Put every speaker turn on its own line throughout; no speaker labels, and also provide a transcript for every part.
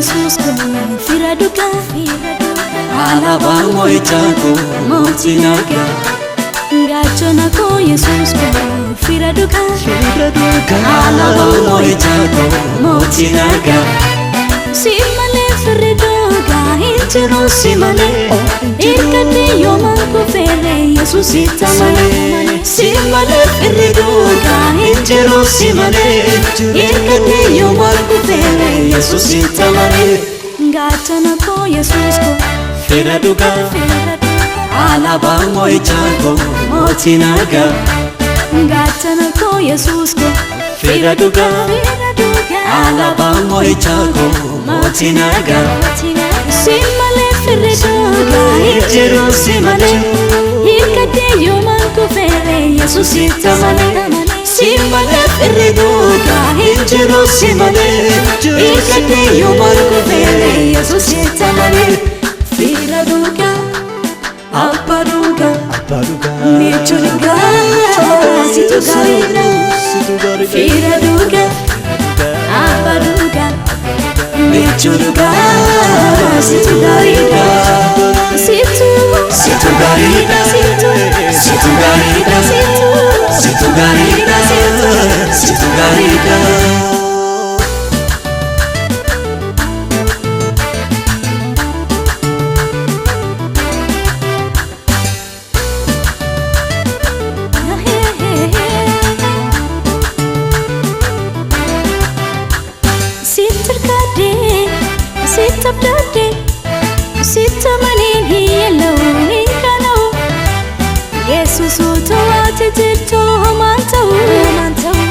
Jesus ko firaduka
Alabang moichago motinaga
Gachona ko Jesus ko firaduka
Alabang moichago motinaga
Simale firaduka hinjiro simale Irkate yoman ko fere Jesus itamale
Simale firaduka hinjiro simale Irkate yoman ko fere Jesus itamale
Gachona ko Jesus ko
firaduka Alabang moichago motinaga
Gachana ko Jesus ko
firaduka Alabang moichago motinaga
Simale firaduka
hinjiro simale
Irkate yoman ko fere Jesus itamale
Simale firaduka hinjiro simale Irkate yoman ko fere
Jesus itamale Firaduka Aparuka Michuruka Situgarina Firaduka Aparuka Michuruka Situgarina
Situgarina Situgarina Situgarina Situgarina
Sitabdade Sitamanin hielo Hinkano Jesus utawate tito Mantau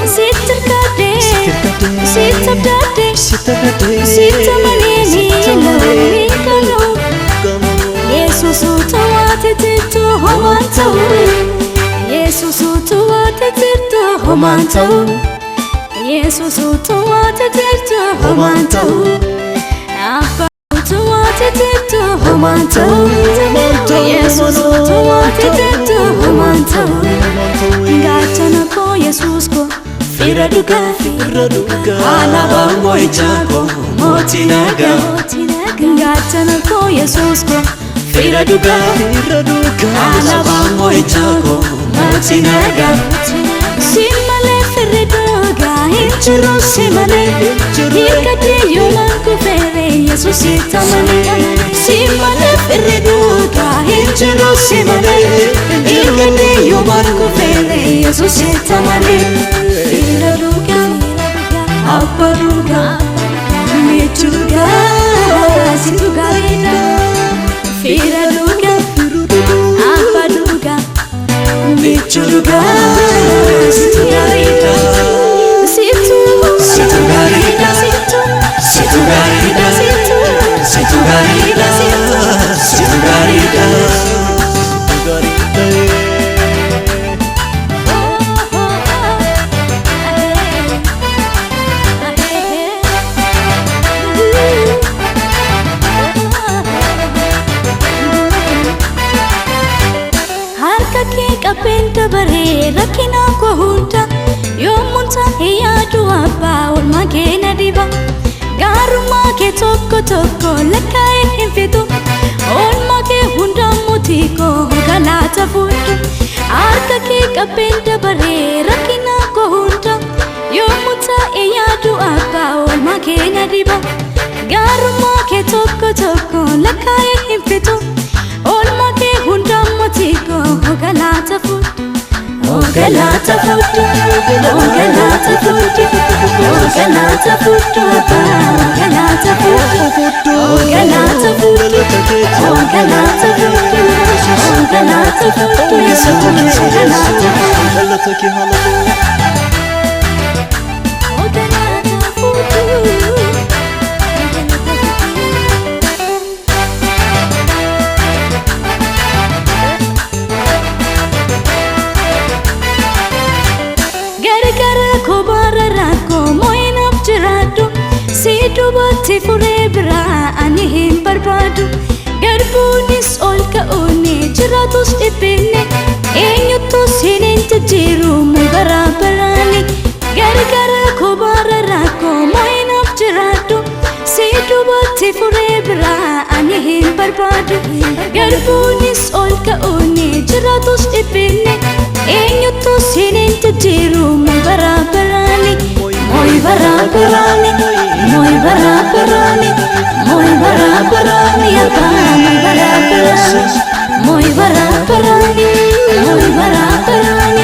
Sitabdade Sitabdade Sitamanin hielo Hinkano Jesus utawate tito Mantau Jesus utawate tito Mantau Jesus utawate tito Mantau Apa utawate tito Mantau Jesus utawate tito Mantau Gachana ko Jesus ko
firaduka Alabang moichago motinaga
Gachana ko Jesus ko
firaduka Alabang moichago motinaga
Simale firaduka hinjiro simale Irkate yoman ko fere Jesus itamale
Simale firaduka hinjiro simale Irkate yoman ko fere
Jesus itamale Firaduka Aparuka Michuruka Situgarina Firaduka Aparuka
Michuruka
Situgarina
Situgarina Situgarina Situgarina Situgarina
Harka kee qabeenka baree rakkina koo hunda yoommuun ta'e yaadu abbaa oolmaa kee na diba gaarummaa kee tokko tokko lakkaa'ee hin fixu oolmaa kee hunda mootii koo galaata fudhu harka kee qabeenka baree rakkina koo hunda yoommuun ta'e yaadu abbaa oolmaa kee na diba gaarummaa kee tokko tokko lakkaa'ee hin fixu oolmaa kee hunda mootii koo galaata fudhu Galata fudhu Galata fudhu Galata fudhu Galata fudhu Galata fudhu Galata fudhu Galata fudhu Yesu Galata Sidubatti furee biraa ani hin barbaadu garbuunis ol ka'uuni jiraatus dhiphine eenyuttus hin jijjiiru bara baraani gargara koo bara rakkoo moo'inaaf jiraadhu siduu Gubatti furee biraa ani hin barbaadu Garbuunis ol ka'uuni jiraatus dhiphinne Eenyutus hin jijjiiru mooy baraabaraani Mooy baraabaraani Mooy baraabaraani Mooy baraabaraani Abbaa mooy baraabaraani Mooy baraabaraani Mooy baraabaraani